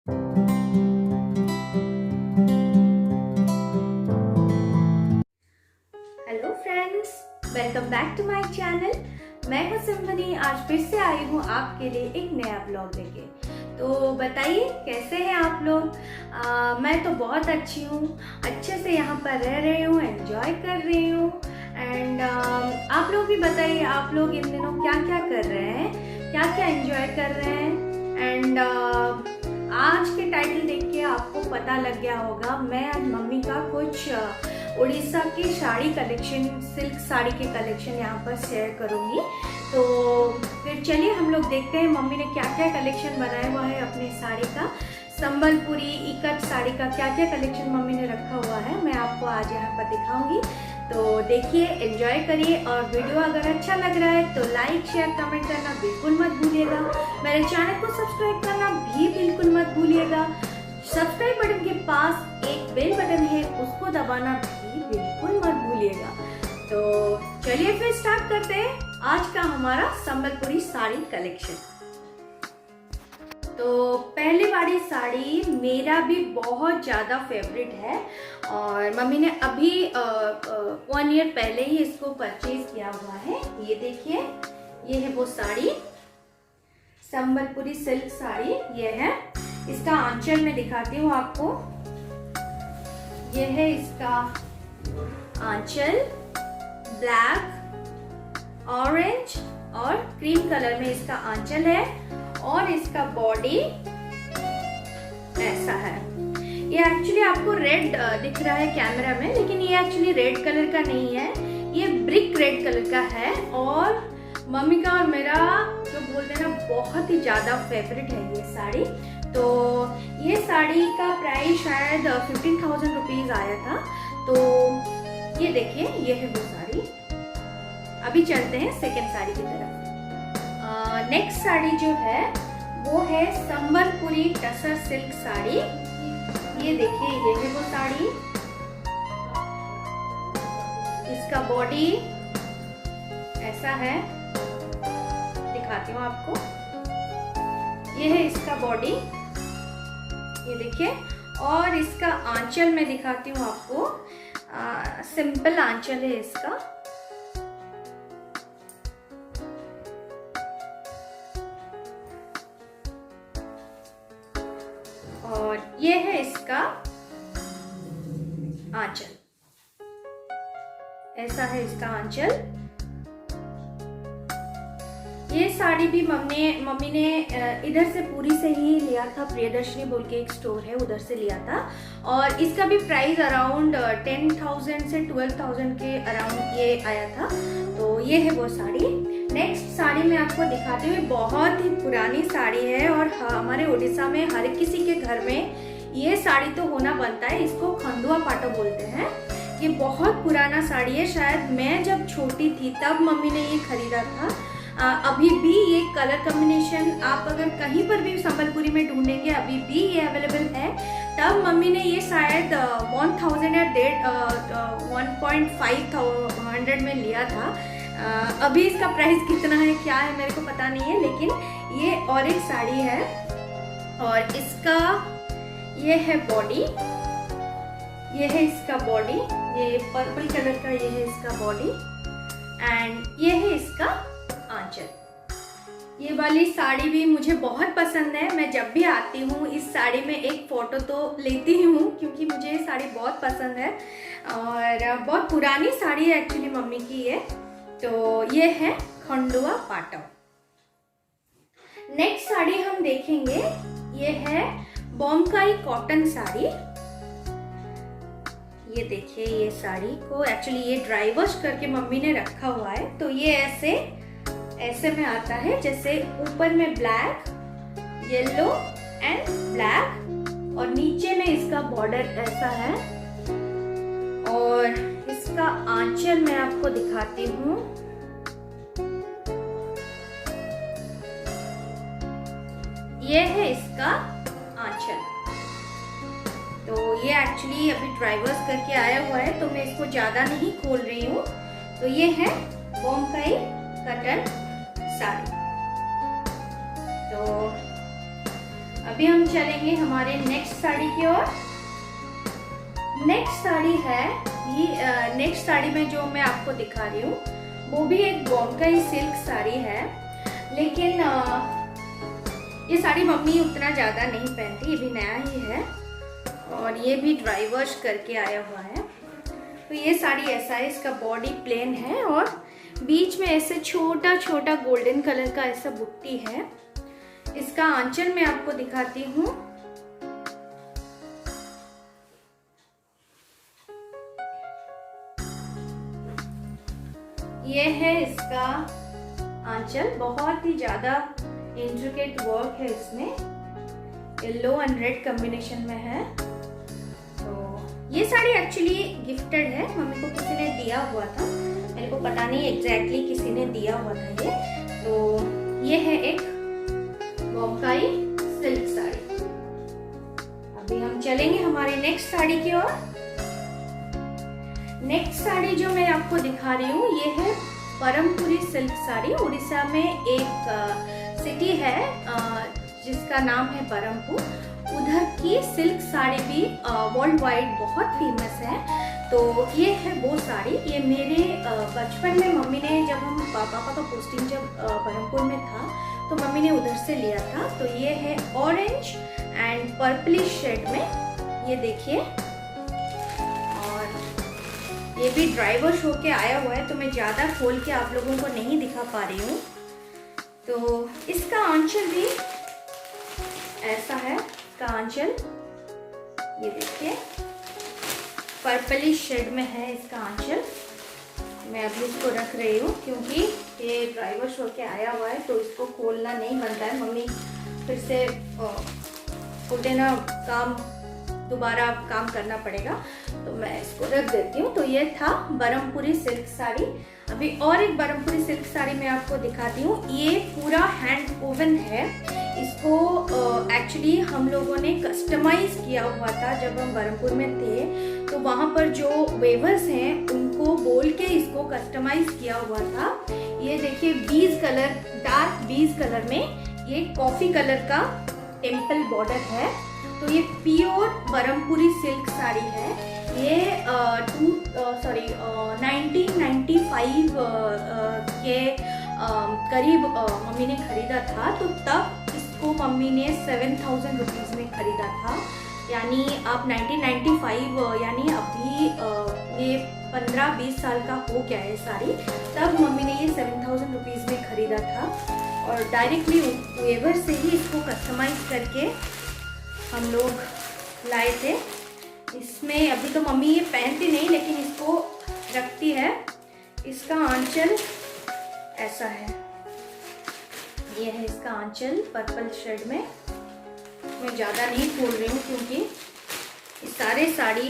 Hello friends, welcome back to my channel. मैं हूं symphony. आज फिर से आई हूं आपके लिए एक नया ब्लॉग लेके। तो बताइए कैसे हैं आप लोग। मैं तो बहुत अच्छी हूं, अच्छे से यहाँ पर रह रही हूँ, एंजॉय कर रही हूँ। एंड आप लोग भी बताइए, आप लोग इन दिनों क्या क्या कर रहे हैं, क्या क्या एंजॉय कर रहे हैं। एंड आज के टाइटल देख के आपको पता लग गया होगा, मैं आज मम्मी का कुछ उड़ीसा के साड़ी कलेक्शन, सिल्क साड़ी के कलेक्शन यहाँ पर शेयर करूँगी। तो फिर चलिए हम लोग देखते हैं मम्मी ने क्या क्या कलेक्शन बनाया हुआ है अपने साड़ी का। संबलपुरी इकट साड़ी का क्या क्या कलेक्शन मम्मी ने रखा हुआ है, मैं आपको आज यहाँ पर दिखाऊंगी। तो देखिए, एंजॉय करिए। और वीडियो अगर अच्छा लग रहा है तो लाइक शेयर कमेंट करना बिल्कुल मत भूलिएगा। मेरे चैनल को सब्सक्राइब करना भी बिल्कुल मत भूलिएगा। सब्सक्राइब बटन के पास एक बेल बटन है, उसको दबाना भी बिल्कुल मत भूलिएगा। तो चलिए फिर स्टार्ट करते हैं आज का हमारा संबलपुरी साड़ी कलेक्शन। तो पहले वाली साड़ी मेरा भी बहुत ज़्यादा फेवरेट है और मम्मी ने अभी 1 ईयर पहले ही इसको परचेज किया हुआ है। ये देखिए, ये है वो साड़ी, संबलपुरी सिल्क साड़ी। ये है, इसका आंचल मैं दिखाती हूँ आपको। ये है इसका आंचल, ब्लैक, ऑरेंज और क्रीम कलर में इसका आंचल है। और इसका बॉडी ऐसा है। ये एक्चुअली आपको रेड दिख रहा है कैमरा में, लेकिन ये एक्चुअली रेड कलर का नहीं है, ये ब्रिक रेड कलर का है। और मम्मी का और मेरा जो बोलते हैं ना, बहुत ही ज्यादा फेवरेट है ये साड़ी। तो ये साड़ी का प्राइस शायद 15,000 रुपीज आया था। तो ये देखिए, ये है वो साड़ी। अभी चलते हैं सेकेंड साड़ी की तरफ। नेक्स्ट साड़ी जो है वो है संबलपुरी टसर सिल्क साड़ी। ये देखिए, ये है वो साड़ी। इसका बॉडी ऐसा है, दिखाती हूँ आपको। ये है इसका बॉडी, ये देखिए। और इसका आंचल मैं दिखाती हूँ आपको। सिंपल आंचल है इसका। और ये है इसका आंचल, ऐसा है इसका आंचल। ये साड़ी भी मम्मी ने इधर से पूरी से ही लिया था। प्रियदर्शनी बोल के एक स्टोर है, उधर से लिया था। और इसका भी प्राइस अराउंड 10,000 से 12,000 के अराउंड ये आया था। तो ये है वो साड़ी। नेक्स्ट साड़ी मैं आपको दिखाती हूँ। बहुत ही पुरानी साड़ी है और हमारे उड़ीसा में हर किसी के घर में ये साड़ी तो होना बनता है। इसको खंडुआ पाटो बोलते हैं। ये बहुत पुराना साड़ी है। शायद मैं जब छोटी थी तब मम्मी ने ये खरीदा था। अभी भी ये कलर कॉम्बिनेशन आप अगर कहीं पर भी संबलपुरी में ढूंढेंगे, अभी भी ये अवेलेबल है। तब मम्मी ने ये शायद 1,000 या 1,500 में लिया था। अभी इसका प्राइस कितना है, क्या है, मेरे को पता नहीं है। लेकिन ये और एक साड़ी है और इसका ये है बॉडी। ये है इसका बॉडी, ये पर्पल कलर का ये है इसका बॉडी। एंड ये है इसका आंचल। ये वाली साड़ी भी मुझे बहुत पसंद है। मैं जब भी आती हूँ इस साड़ी में एक फोटो तो लेती ही हूँ, क्योंकि मुझे ये साड़ी बहुत पसंद है। और बहुत पुरानी साड़ी है एक्चुअली मम्मी की ये। तो ये है खंडुआ पाटो। नेक्स्ट साड़ी हम देखेंगे, ये है बोमकाई कॉटन साड़ी। ये देखिए, ये साड़ी को एक्चुअली ये ड्राई वॉश करके मम्मी ने रखा हुआ है। तो ये ऐसे में आता है, जैसे ऊपर में ब्लैक, येलो एंड ब्लैक और नीचे में इसका बॉर्डर ऐसा है। और इसका आंचल मैं आपको दिखाती हूँ। ये है इसका आंचल। तो ये एक्चुअली अभी ड्राई वॉश करके आया हुआ है, तो मैं इसको ज्यादा नहीं खोल रही हूँ। तो ये है बोमकाई कॉटन साड़ी। तो अभी हम चलेंगे हमारे नेक्स्ट साड़ी की ओर। नेक्स्ट साड़ी है ये, नेक्स्ट साड़ी में जो मैं आपको दिखा रही हूँ वो भी एक बोमकाई सिल्क साड़ी है, लेकिन ये साड़ी मम्मी उतना ज़्यादा नहीं पहनती, ये भी नया ही है और ये भी ड्राई वॉश करके आया हुआ है। तो ये साड़ी ऐसा है, इसका बॉडी प्लेन है और बीच में ऐसे छोटा छोटा गोल्डन कलर का ऐसा बुट्टी है। इसका आंचल मैं आपको दिखाती हूँ। ये है इसका आंचल, बहुत ही ज्यादा इंट्रिकेट वर्क है इसमें, येलो एंड रेड कॉम्बिनेशन में है। तो ये साड़ी एक्चुअली गिफ्टेड है, मम्मी को किसी ने दिया हुआ था, मेरे को पता नहीं एग्जैक्टली किसी ने दिया हुआ था ये। तो ये है एक बोमकाई सिल्क साड़ी। अभी हम चलेंगे हमारी नेक्स्ट साड़ी की ओर। नेक्स्ट साड़ी जो मैं आपको दिखा रही हूँ ये है परमपुरी सिल्क साड़ी। उड़ीसा में एक सिटी है जिसका नाम है बरहमपुर, उधर की सिल्क साड़ी भी वर्ल्ड वाइड बहुत फेमस है। तो ये है वो साड़ी, ये मेरे बचपन में मम्मी ने, जब हम पापा का पोस्टिंग जब बरहमपुर में था तो मम्मी ने उधर से लिया था। तो ये है ऑरेंज एंड पर्पलिश शेड में, ये देखिए, और ये भी ड्राई वॉश होके आया हुआ है तो मैं ज़्यादा खोल के आप लोगों को नहीं दिखा पा रही हूँ। तो इसका आंचल भी ऐसा है, इसका आंचल ये देखिए पर्पलिश शेड में है इसका आंचल। मैं अभी इसको रख रही हूँ क्योंकि ये ड्राई वॉश होके आया हुआ है तो इसको खोलना नहीं बनता है, मम्मी फिर से बोलते ना काम दोबारा काम करना पड़ेगा, तो मैं इसको रख देती हूँ। तो ये था बरहमपुरी सिल्क साड़ी। अभी और एक बरहमपुरी सिल्क साड़ी मैं आपको दिखाती हूँ। ये पूरा हैंड वोवन है, इसको एक्चुअली हम लोगों ने कस्टमाइज किया हुआ था जब हम बरहमपुर में थे। तो वहाँ पर जो वेवर्स हैं उनको बोल के इसको कस्टमाइज किया हुआ था। ये देखिए बीज कलर, डार्क बीज कलर में ये कॉफी कलर का टेम्पल बॉर्डर है। तो ये प्योर बरहमपुरी सिल्क साड़ी है। ये 1995 के करीब मम्मी ने खरीदा था, तो तब इसको मम्मी ने 7000 रुपीज़ में खरीदा था। यानी अब 1995 यानी अभी ये 15-20 साल का हो गया है साड़ी, तब मम्मी ने ये 7000 रुपीज़ में खरीदा था और डायरेक्टली वेवर से ही इसको कस्टमाइज करके हम लोग लाए थे। इसमें अभी तो मम्मी ये पहनती नहीं लेकिन इसको रखती है। इसका आंचल ऐसा है, ये है इसका आंचल पर्पल शेड में। मैं ज़्यादा नहीं खोल रही हूँ क्योंकि ये सारे साड़ी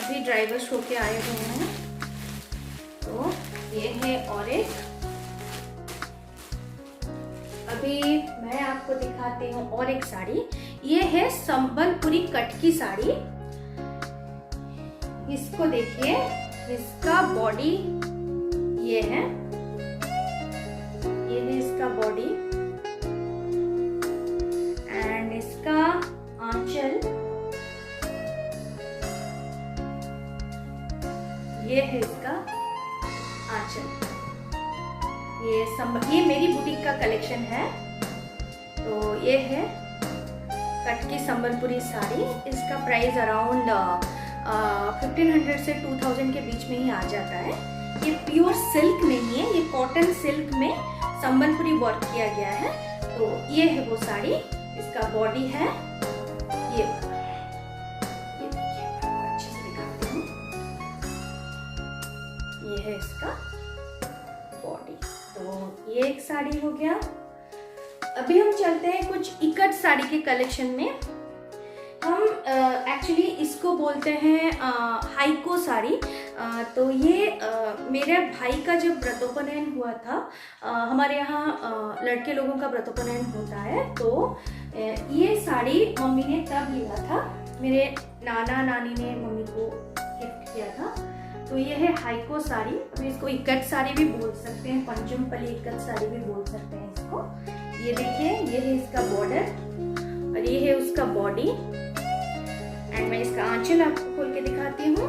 अभी ड्राई वॉश होके आए हुए हैं। तो ये है और एक, अभी मैं आपको दिखाती हूँ और एक साड़ी। ये है संबलपुरी कट की साड़ी। इसको देखिए, इसका बॉडी ये है इसका बॉडी एंड इसका आंचल ये है इसका आंचल। ये मेरी बुटीक का कलेक्शन है। तो ये है कट की संबलपुरी साड़ी। इसका प्राइस अराउंड 1500 से 2000 के बीच में ही आ जाता है। ये प्योर सिल्क नहीं है, ये कॉटन सिल्क में संबलपुरी वर्क किया गया है। तो ये है वो साड़ी, इसका बॉडी है ये वाला। ये देखिए, अच्छे से दिखाती हूँ, ये है इसका बॉडी। तो ये एक साड़ी हो गया। अभी हम चलते हैं कुछ इकट साड़ी के कलेक्शन में। हम एक्चुअली इसको बोलते हैं हाइको साड़ी। तो ये मेरे भाई का जब व्रतोपनयन हुआ था, हमारे यहाँ लड़के लोगों का व्रतोपनयन होता है, तो ये साड़ी मम्मी ने तब लिया था। मेरे नाना नानी ने मम्मी को गिफ्ट किया था। तो ये है हाइको साड़ी। अभी इसको इकट साड़ी भी बोल सकते हैं, पंचमपली इकट साड़ी भी बोल सकते हैं इसको। ये देखिए, ये है इसका बॉर्डर और ये है उसका बॉडी। एंड मैं इसका आंचल आपको खोल के दिखाती हूँ।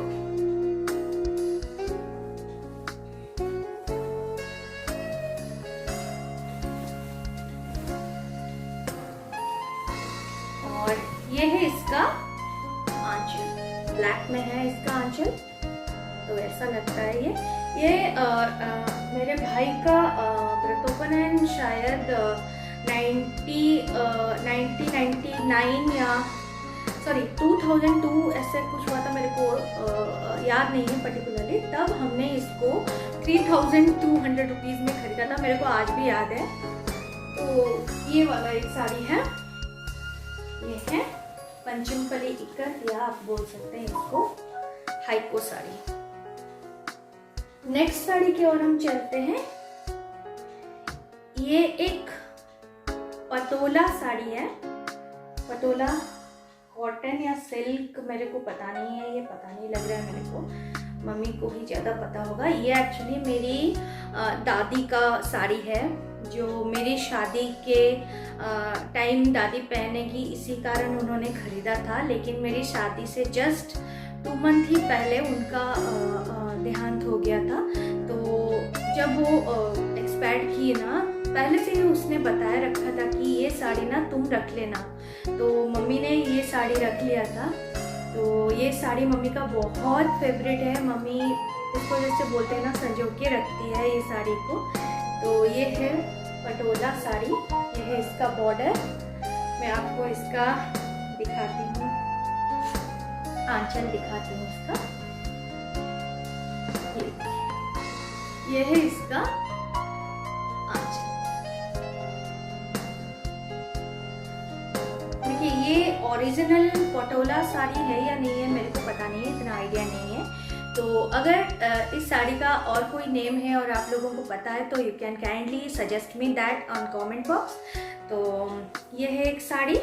और ये है इसका आंचल, ब्लैक में है इसका आंचल, तो ऐसा लगता है ये मेरे भाई का व्रतोपन है शायद 1999 या 2002 ऐसे कुछ हुआ था, मेरे को याद नहीं है पर्टिकुलरली। तब हमने इसको 3200 रुपीज़ में खरीदा था, मेरे को आज भी याद है। तो ये वाला एक साड़ी है, ये है पंचमपली इक्कत या आप बोल सकते हैं इसको हाइको साड़ी। नेक्स्ट साड़ी की ओर हम चलते हैं। ये एक पटोला साड़ी है, पटोला कॉटन या सिल्क मेरे को पता नहीं है, ये पता नहीं लग रहा है मेरे को, मम्मी को ही ज़्यादा पता होगा। ये एक्चुअली मेरी दादी का साड़ी है, जो मेरी शादी के टाइम दादी पहनेगी, इसी कारण उन्होंने खरीदा था। लेकिन मेरी शादी से जस्ट 2 मंथ ही पहले उनका देहांत हो गया था। तो जब वो एक्सपायर किए ना, पहले से ही उसने बताया रखा था कि ये साड़ी ना तुम रख लेना, तो मम्मी ने ये साड़ी रख लिया था। तो ये साड़ी मम्मी का बहुत फेवरेट है, मम्मी इसको जैसे बोलते हैं ना संजो के रखती है ये साड़ी को। तो ये है पटोला साड़ी, ये है इसका बॉर्डर, मैं आपको इसका दिखाती हूँ, आंचल दिखाती हूँ इसका। ये है इसका आंचल। देखिए ये ओरिजिनल पटोला साड़ी है या नहीं है मेरे को पता नहीं है, इतना आइडिया नहीं है। तो अगर इस साड़ी का और कोई नेम है और आप लोगों को पता है तो you can kindly suggest me that on comment box. तो ये है एक साड़ी,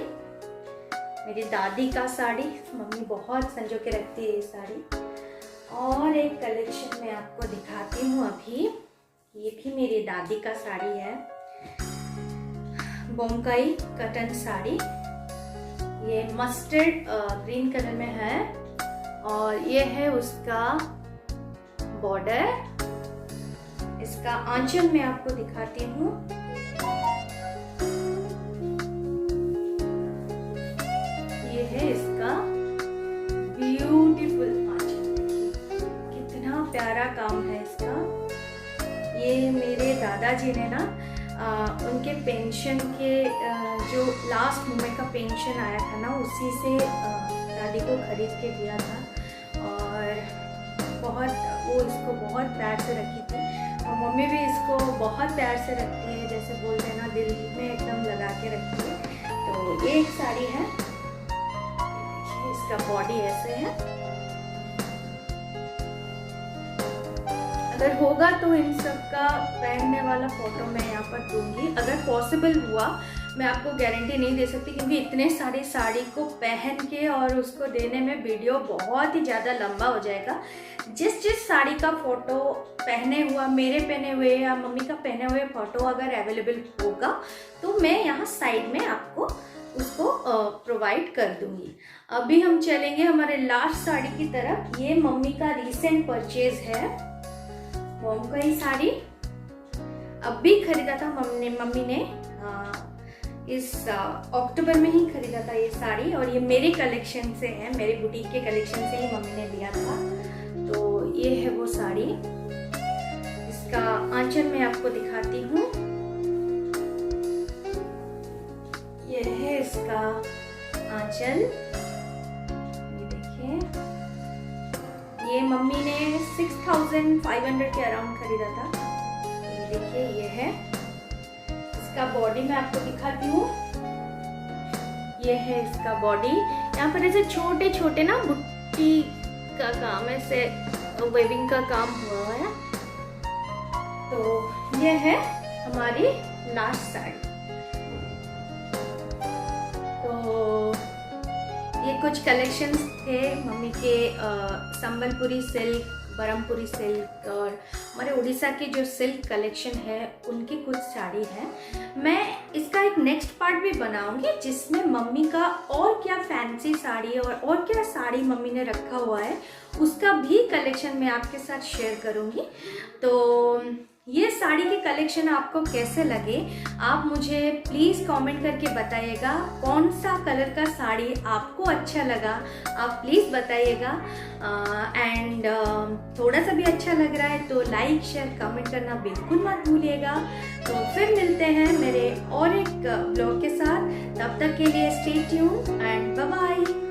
मेरी दादी का साड़ी, मम्मी बहुत संजो के रखती है ये साड़ी। और एक कलेक्शन मैं आपको दिखाती हूँ अभी, ये भी मेरी दादी का साड़ी है, बोमकाई कटन साड़ी। ये मस्टर्ड ग्रीन कलर में है और ये है उसका बॉर्डर। इसका आंचल मैं आपको दिखाती हूँ, ये है इसका ब्यूटीफुल आंचल, कितना प्यारा काम है इसका। ये मेरे दादाजी ने ना उनके पेंशन के जो लास्ट मोमेंट का पेंशन आया था ना, उसी से दादी को खरीद के दिया था। और वो इसको बहुत प्यार से रखी थी और मम्मी भी इसको बहुत प्यार से रखती है, जैसे बोलते हैं ना दिल में एकदम लगा के रखती है। तो ये एक साड़ी है, इसका बॉडी ऐसे है। अगर होगा तो इन सब का पहनने वाला फोटो मैं यहाँ पर दूंगी, अगर पॉसिबल हुआ। मैं आपको गारंटी नहीं दे सकती क्योंकि इतने सारे साड़ी को पहन के और उसको देने में वीडियो बहुत ही ज़्यादा लंबा हो जाएगा। जिस साड़ी का फ़ोटो पहने हुआ, मेरे पहने हुए या मम्मी का पहने हुए फ़ोटो अगर अवेलेबल होगा तो मैं यहाँ साइड में आपको उसको प्रोवाइड कर दूँगी। अभी हम चलेंगे हमारे लास्ट साड़ी की तरफ। ये मम्मी का रिसेंट परचेज है, बोमकाई साड़ी। अभी खरीदा था मम्मी ने इस अक्टूबर में ही खरीदा था ये साड़ी, और ये मेरे कलेक्शन से है, मेरे बुटीक के कलेक्शन से ही मम्मी ने लिया था। तो ये है वो साड़ी, इसका आंचल मैं आपको दिखाती हूँ, ये है इसका आंचल। ये देखिए, ये मम्मी ने 6500 के अराउंड खरीदा था। ये देखिए, ये है इसका बॉडी, मैं आपको दिखाती हूँ। ये है इसका बॉडी। यहाँ पर ऐसे छोटे छोटे ना बुट्टी का काम, ऐसे वेविंग का काम हुआ है। तो ये है हमारी लास्ट साड़ी। तो ये कुछ कलेक्शंस थे मम्मी के, संबलपुरी सिल्क ब्रह्मपुरी सिल्क और हमारे उड़ीसा की जो सिल्क कलेक्शन है उनकी कुछ साड़ी है। मैं इसका एक नेक्स्ट पार्ट भी बनाऊंगी जिसमें मम्मी का और क्या फैंसी साड़ी और क्या साड़ी मम्मी ने रखा हुआ है उसका भी कलेक्शन मैं आपके साथ शेयर करूंगी। तो ये साड़ी के कलेक्शन आपको कैसे लगे आप मुझे प्लीज़ कमेंट करके बताइएगा। कौन सा कलर का साड़ी आपको अच्छा लगा आप प्लीज़ बताइएगा। एंड थोड़ा सा भी अच्छा लग रहा है तो लाइक शेयर कमेंट करना बिल्कुल मत भूलिएगा। तो फिर मिलते हैं मेरे और एक ब्लॉग के साथ, तब तक के लिए stay tune and bye bye.